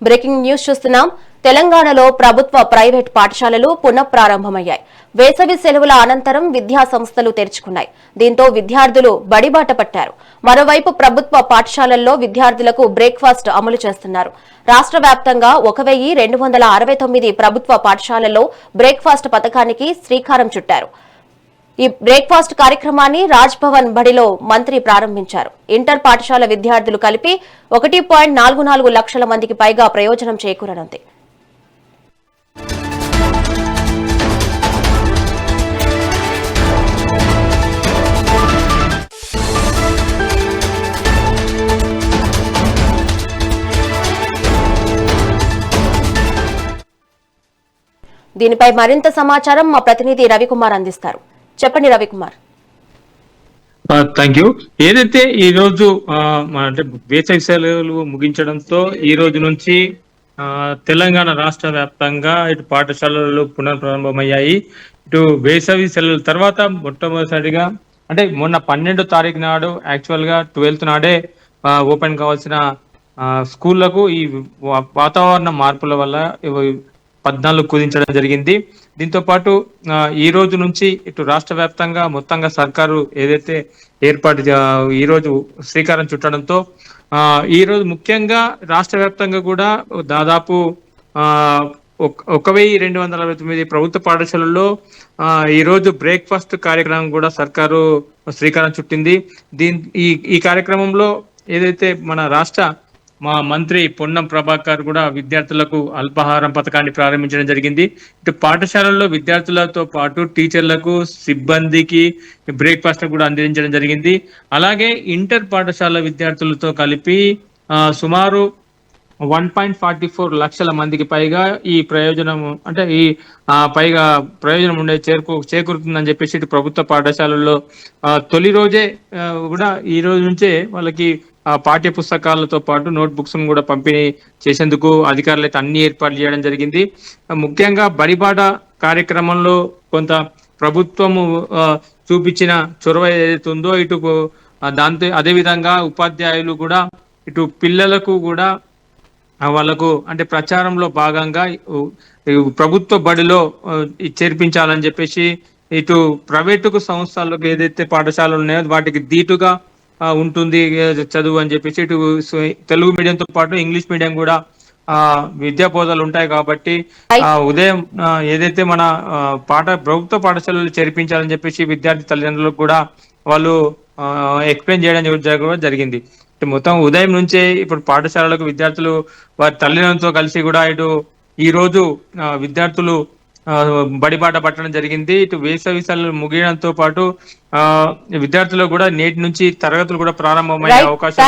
Breaking news చూస్తున్నాం. తెలంగాణలో ప్రభుత్వ ప్రైవేట్ పాఠశాలలు పునఃప్రారంభమయ్యాయి. వేసవి సెలవుల అనంతరం విద్యా సంస్థలు తెరుచుకున్నాయి. దీంతో విద్యార్థులు బడిబాట పట్టారు. మరోవైపు ప్రభుత్వ పాఠశాలల్లో విద్యార్థులకు బ్రేక్ఫాస్ట్ అమలు చేస్తున్నారు. రాష్ట్ర వ్యాప్తంగా 1269 ప్రభుత్వ పాఠశాలల్లో బ్రేక్ఫాస్ట్ పథకానికి శ్రీకారం చుట్టారు. ఈ బ్రేక్ఫాస్ట్ కార్యక్రమాన్ని రాజ్ భవన్ బడిలో మంత్రి ప్రారంభించారు. ఇంటర్ పాఠశాల విద్యార్థులు కలిపి 1.44 లక్షల మందికి పైగా ప్రయోజనం చేకూరనుంది. దీనిపై మరింత సమాచారం మా ప్రతినిధి రవికుమార్ అందిస్తారు. చెప్పండి రవికుమార్. Thank you. ఏదైతే ఈ రోజు అంటే వేసవి సెలవులు ముగించడంతో ఈ రోజు నుంచి తెలంగాణ రాష్ట్ర వ్యాప్తంగా ఇటు పాఠశాలలు పునఃప్రారంభమయ్యాయి. ఇటు వేసవి సెలవుల తర్వాత మొట్టమొదటిసారిగా అంటే మొన్న 12వ తారీఖు నాడు యాక్చువల్ గా 12th నాడే ఓపెన్ కావాల్సిన స్కూళ్లకు ఈ వాతావరణ మార్పుల వల్ల 14 కుదించడం జరిగింది. దీంతో పాటు ఈ రోజు నుంచి ఇటు రాష్ట్ర వ్యాప్తంగా మొత్తంగా సర్కారు ఏదైతే ఏర్పాటు ఈ రోజు శ్రీకారం చుట్టడంతో ఈ రోజు ముఖ్యంగా రాష్ట్ర వ్యాప్తంగా కూడా దాదాపు 1269 ప్రభుత్వ పాఠశాలల్లో ఈ రోజు బ్రేక్ఫాస్ట్ కార్యక్రమం కూడా సర్కారు శ్రీకారం చుట్టింది. ఈ కార్యక్రమంలో ఏదైతే మన రాష్ట్ర మంత్రి పొన్నం ప్రభాకర్ కూడా విద్యార్థులకు అల్పాహారం పథకాన్ని ప్రారంభించడం జరిగింది. ఇటు పాఠశాలల్లో విద్యార్థులతో పాటు టీచర్లకు సిబ్బందికి బ్రేక్ఫాస్ట్ కూడా అందించడం జరిగింది. అలాగే ఇంటర్ పాఠశాల విద్యార్థులతో కలిపి సుమారు 1.44 లక్షల మందికి పైగా ఈ ప్రయోజనం అంటే ఈ పైగా ప్రయోజనం ఉండే చేకూరుతుందని చెప్పేసి ఇటు ప్రభుత్వ పాఠశాలల్లో తొలి రోజే కూడా ఈ రోజు నుంచే వాళ్ళకి పాఠ్య పుస్తకాలతో పాటు నోట్ బుక్స్ కూడా పంపిణీ చేసేందుకు అధికారులు అయితే అన్ని ఏర్పాట్లు చేయడం జరిగింది. ముఖ్యంగా బడిబాట కార్యక్రమంలో కొంత ప్రభుత్వము చూపించిన చొరవ ఏదైతే ఉందో ఇటు దాంతో అదే విధంగా ఉపాధ్యాయులు కూడా ఇటు పిల్లలకు కూడా వాళ్ళకు అంటే ప్రచారంలో భాగంగా ప్రభుత్వ బడిలో చేర్పించాలని చెప్పేసి ఇటు ప్రైవేటుకు సంస్థలకు ఏదైతే పాఠశాలలు ఉన్నాయో వాటికి దీటుగా ఉంటుంది చదువు అని చెప్పేసి ఇటు తెలుగు మీడియంతో పాటు ఇంగ్లీష్ మీడియం కూడా విద్యా బోధనలు ఉంటాయి కాబట్టి ఉదయం ఏదైతే మన ప్రభుత్వ పాఠశాలలు చేర్పించాలని చెప్పేసి విద్యార్థి తల్లిదండ్రులకు కూడా వాళ్ళు ఎక్స్ప్లెయిన్ చేయడం జరిగింది. మొత్తం ఉదయం నుంచే ఇప్పుడు పాఠశాలలకు విద్యార్థులు వారి తల్లిదండ్రులతో కలిసి కూడా ఇటు ఈ రోజు విద్యార్థులు బడిబాట పట్టడం జరిగింది. ఇటు వేసవి సెలవులు ముగియడంతో పాటు విద్యార్థులకు కూడా నేటి నుంచి తరగతులు కూడా ప్రారంభమయ్యే అవకాశం.